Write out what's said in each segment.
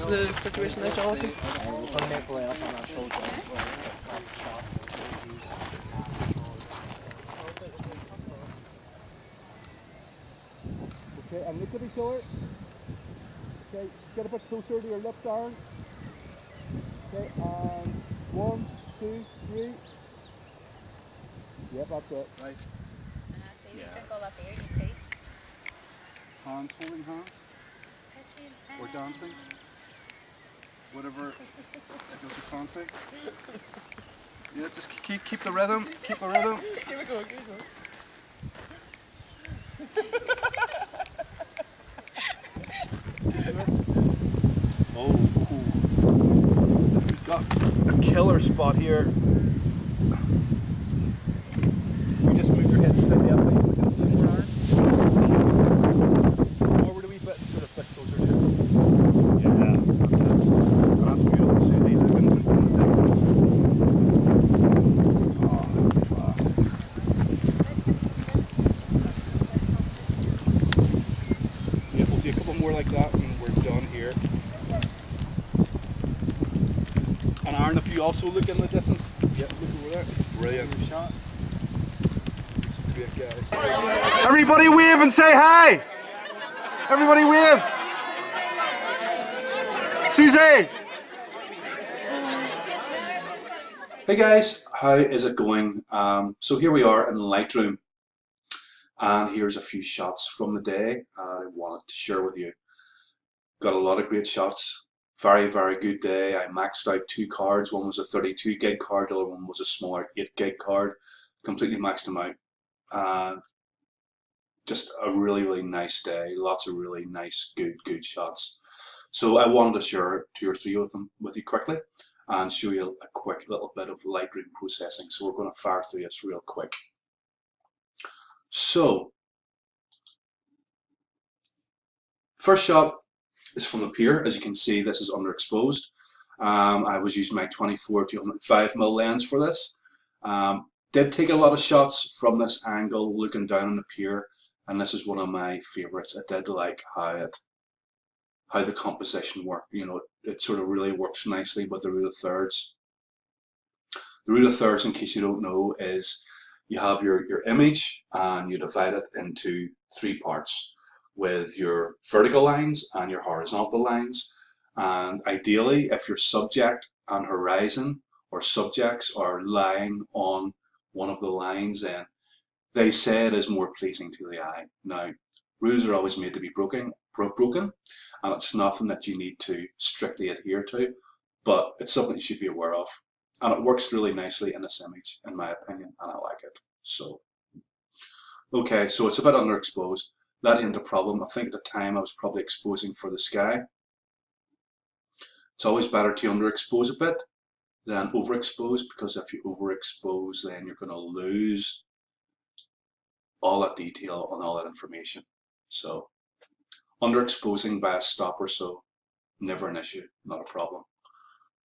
What's the situation there, Jonathan? Okay, and look at each other. Okay, get a bit closer to your lip, Darren. Okay, and 1, 2, 3. Yep, that's it. Right. So you drink all that beer, you see. Hands holding hands. Or dancing. Whatever it does you fancy. Yeah, just keep the rhythm. Keep the rhythm. Keep it going, keep it going. Oh, we've got a killer spot here. You just move your head slightly up, please. We can see more iron. Forward a wee bit, sort of bit closer to it. Yeah, that's it. That's beautiful. See, they look in just in the distance. Oh, class. Yeah, we'll do a couple more like that and we're done here. And Aaron, if you also look in the distance, yeah, look over there. Brilliant shot. Great guys. Everybody wave and say hi! Everybody wave! Susie! Hey guys, how is it going? So here we are in Lightroom, and here's a few shots from the day I wanted to share with you. Got a lot of great shots. Very, very good day. I maxed out 2 cards. One was a 32 gig card, the other one was a smaller 8 gig card. Completely maxed them out. Just a really, really nice day. Lots of really nice, good shots. So I wanted to share 2 or 3 of them with you quickly and show you a quick little bit of Lightroom processing. So we're going to fire through this real quick. So, first shot is from the pier. As you can see, this is underexposed. I was using my 24-105mm lens for this. Did take a lot of shots from this angle, looking down on the pier, and this is one of my favorites. I did like how the composition worked. You know, it sort of really works nicely with the rule of thirds. The rule of thirds, in case you don't know, is you have your image and you divide it into 3 parts, with your vertical lines and your horizontal lines. And ideally, if your subject and horizon or subjects are lying on one of the lines, then they say it is more pleasing to the eye. Now, rules are always made to be broken, and it's nothing that you need to strictly adhere to, but it's something you should be aware of. And it works really nicely in this image, in my opinion, and I like it. So, okay, so it's a bit underexposed. That ain't a problem. I think at the time I was probably exposing for the sky. It's always better to underexpose a bit than overexpose, because if you overexpose, then you're going to lose all that detail and all that information. So, underexposing by a stop or so, never an issue, not a problem.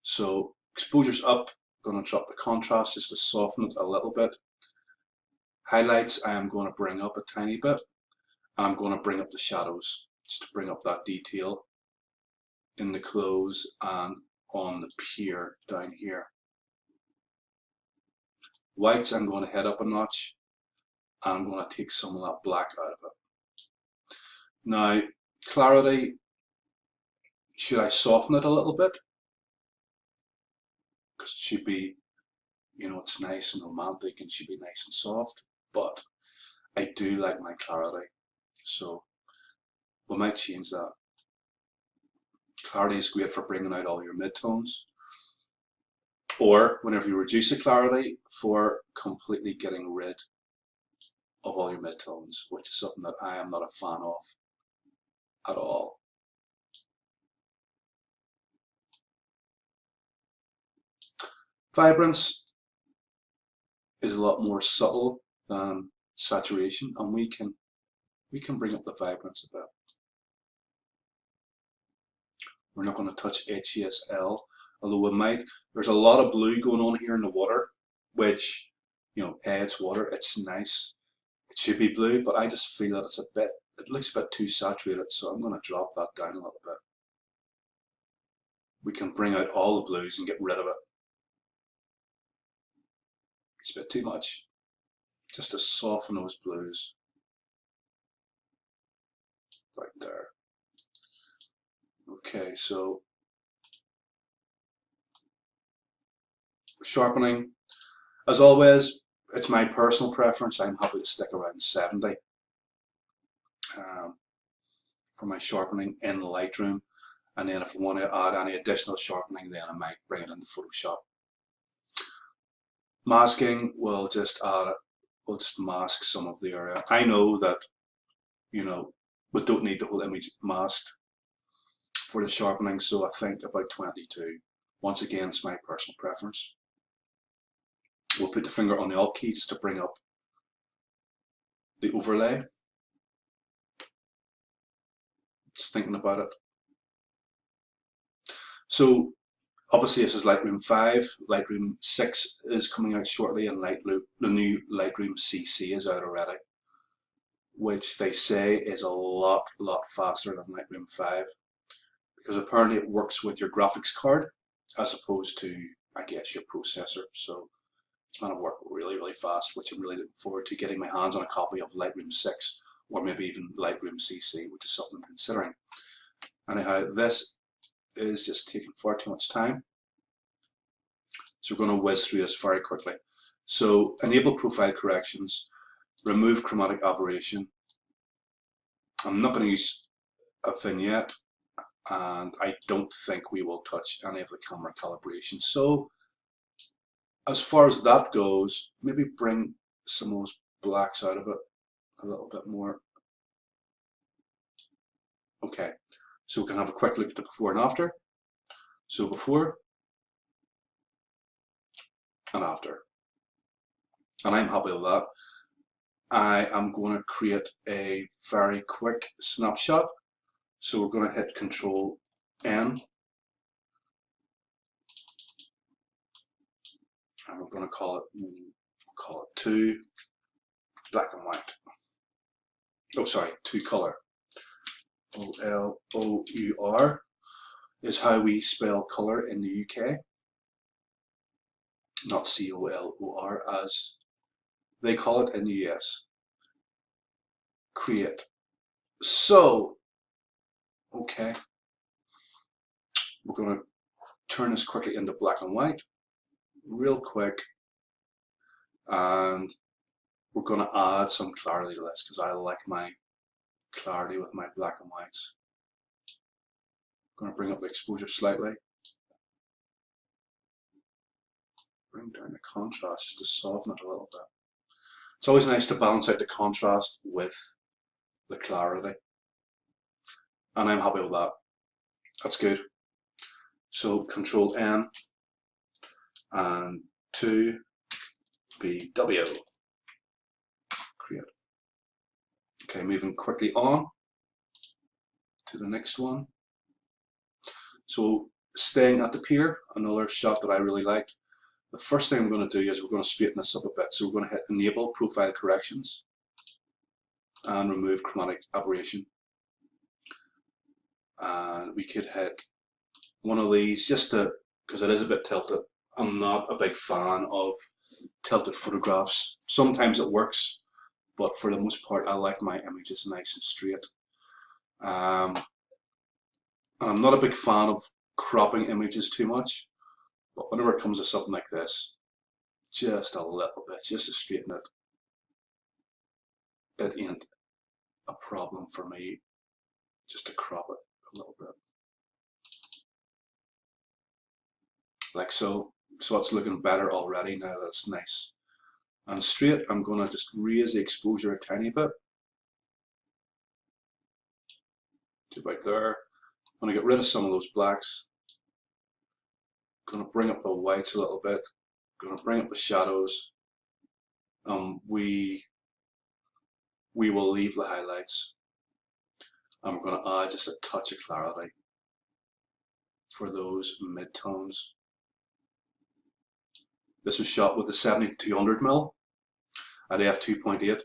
So, exposure's up. Going to drop the contrast just to soften it a little bit. Highlights I am going to bring up a tiny bit. I'm going to bring up the shadows, just to bring up that detail in the clothes and on the pier down here. Whites I'm going to head up a notch, and I'm going to take some of that black out of it. Now, clarity, should I soften it a little bit? Because it should be, you know, it's nice and romantic and should be nice and soft, but I do like my clarity. So we might change that. Clarity is great for bringing out all your midtones, or whenever you reduce the clarity, for completely getting rid of all your midtones, which is something that I am not a fan of at all. Vibrance is a lot more subtle than saturation, and we can bring up the vibrance a bit. We're not going to touch HCSL, although we might. There's a lot of blue going on here in the water, which, you know, hey, it's water, it's nice. It should be blue, but I just feel that it looks a bit too saturated, so I'm going to drop that down a little bit. we can bring out all the blues and get rid of it. It's a bit too much, just to soften those blues. Right there. Okay, so sharpening, as always, it's my personal preference. I'm happy to stick around 70 for my sharpening in Lightroom, and then if I want to add any additional sharpening, then I might bring it into Photoshop. Masking, we'll just mask some of the area. I know that, you know, we don't need the whole image masked for the sharpening, so I think about 22. Once again, it's my personal preference. We'll put the finger on the Alt key just to bring up the overlay. Just thinking about it. So obviously this is Lightroom 5, Lightroom 6 is coming out shortly, and the new Lightroom CC is out already, which they say is a lot faster than Lightroom 5, because apparently it works with your graphics card as opposed to, I guess, your processor. So it's going to work really fast, which I'm really looking forward to getting my hands on a copy of Lightroom 6 or maybe even Lightroom CC, which is something I'm considering. Anyhow, this is just taking far too much time, so we're going to whiz through this very quickly. So enable profile corrections, remove chromatic aberration. I'm not going to use a vignette, and I don't think we will touch any of the camera calibration. So as far as that goes, maybe bring some of those blacks out of it a little bit more. Okay, so we can have a quick look at the before and after. So before and after, and I'm happy with that. I am going to create a very quick snapshot. So we're going to hit Control N, and we're going to call it 2 black and white. Oh, sorry, 2 color. OLOUR is how we spell color in the UK, not COLOR as they call it in the US. Create. So, okay, we're going to turn this quickly into black and white, real quick, and we're going to add some clarity to this because I like my clarity with my black and whites. I'm going to bring up the exposure slightly, bring down the contrast just to soften it a little bit. It's always nice to balance out the contrast with the clarity, and I'm happy with that. That's good. So Control N and 2 BW. Create. Okay, moving quickly on to the next one. So staying at the pier, another shot that I really liked. The first thing I'm going to do is we're going to straighten this up a bit. So we're going to hit Enable Profile Corrections and remove chromatic aberration. And we could hit one of these just to, because it is a bit tilted. I'm not a big fan of tilted photographs. Sometimes it works, but for the most part I like my images nice and straight. And I'm not a big fan of cropping images too much, but whenever it comes to something like this, just a little bit, just to straighten it, it ain't a problem for me, just to crop it a little bit. Like so. So it's looking better already now that it's nice and straight. I'm going to just raise the exposure a tiny bit to about there. I'm going to get rid of some of those blacks. I'm going to bring up the whites a little bit. I'm going to bring up the shadows. We will leave the highlights. And we're going to add just a touch of clarity for those mid-tones. This was shot with the 70-200mm at f2.8,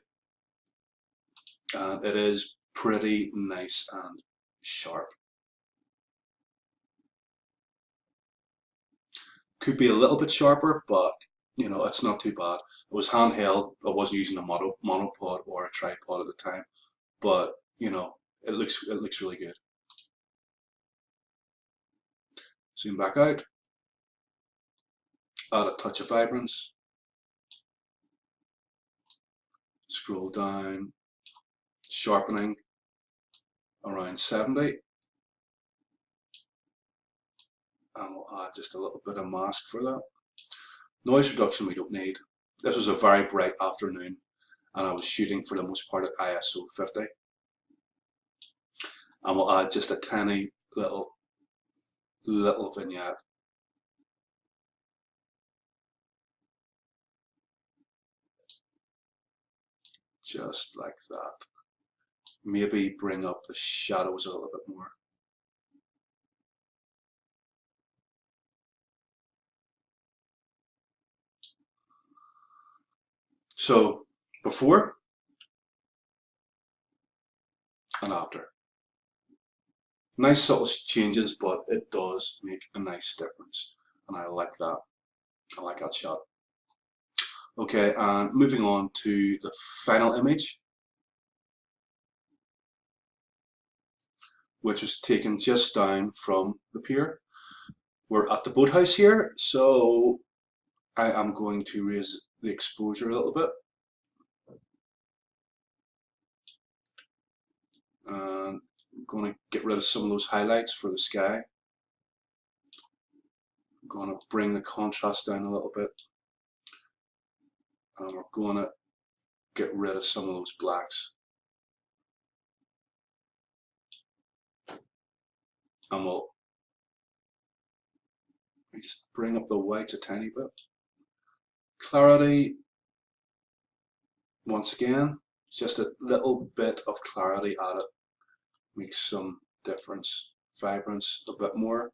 and it is pretty nice and sharp. Could be a little bit sharper, but you know, it's not too bad. It was handheld. I wasn't using a monopod or a tripod at the time, but you know, it looks really good. Zoom back out. Add a touch of vibrance. Scroll down. Sharpening around 70. And we'll add just a little bit of mask for that. Noise reduction we don't need. This was a very bright afternoon and I was shooting for the most part at ISO 50. And we'll add just a tiny little vignette. Just like that. Maybe bring up the shadows a little bit more. So before and after. Nice subtle changes, but it does make a nice difference. And I like that. I like that shot. Okay, and moving on to the final image, which was taken just down from the pier. We're at the boathouse here, so I am going to raise the exposure a little bit. And I'm going to get rid of some of those highlights for the sky. I'm going to bring the contrast down a little bit. And we're going to get rid of some of those blacks. And we'll just bring up the whites a tiny bit. Clarity, once again, just a little bit of clarity added makes some difference. Vibrance a bit more.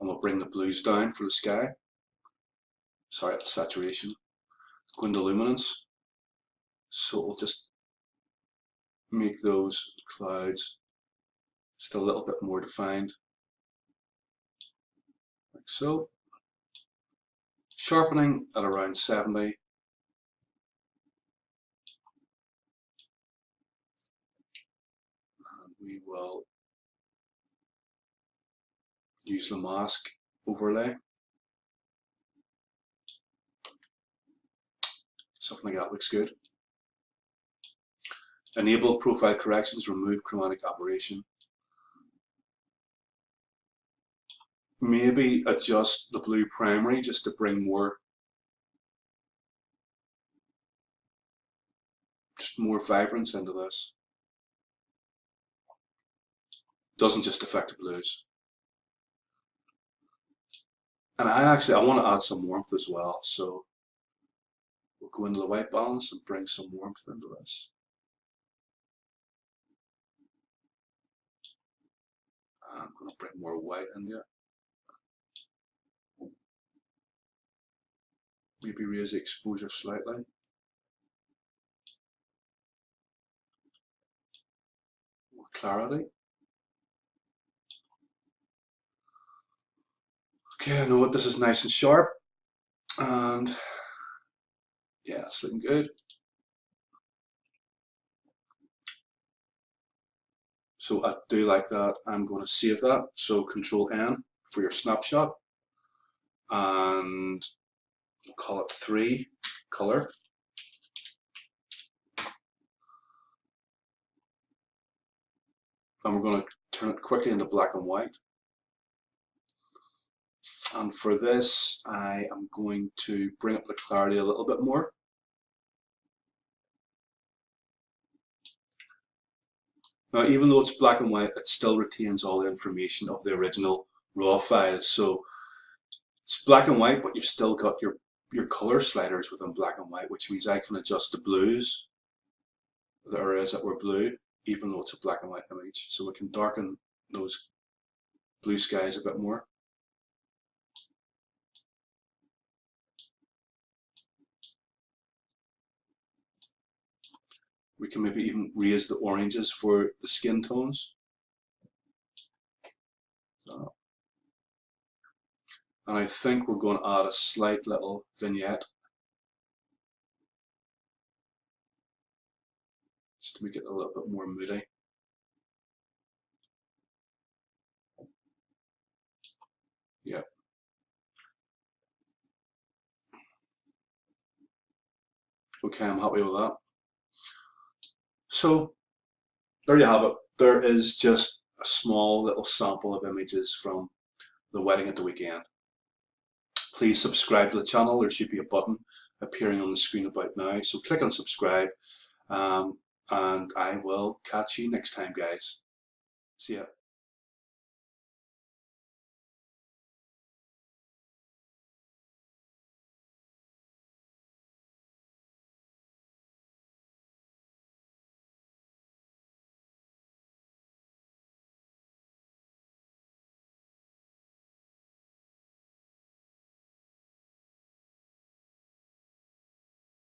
And we'll bring the blues down for the sky. Sorry, it's saturation. Go into luminance. So we'll just make those clouds just a little bit more defined. Like so. Sharpening at around 70. And we will use the mask overlay. Something like that looks good. Enable profile corrections, remove chromatic aberration. Maybe adjust the blue primary just to bring more vibrance into this. Doesn't just affect the blues. And I want to add some warmth as well, so we'll go into the white balance and bring some warmth into this. I'm going to bring more white into it. Maybe raise the exposure slightly. More clarity. Okay, I know what this is nice and sharp. And yeah, it's looking good. So I do like that. I'm going to save that. So Control N for your snapshot. And we'll call it 3 color. And we're going to turn it quickly into black and white. And for this, I am going to bring up the clarity a little bit more. Now, even though it's black and white, it still retains all the information of the original raw files. So it's black and white, but you've still got your color sliders within black and white, which means I can adjust the blues, the areas that were blue, even though it's a black and white image. So we can darken those blue skies a bit more. We can maybe even raise the oranges for the skin tones. So And I think we're going to add a slight little vignette just to make it a little bit more moody. Yep. Okay, I'm happy with that. So there you have it. There is just a small little sample of images from the wedding at the weekend. Please subscribe to the channel. There should be a button appearing on the screen about now. So click on subscribe, and I will catch you next time, guys. See ya.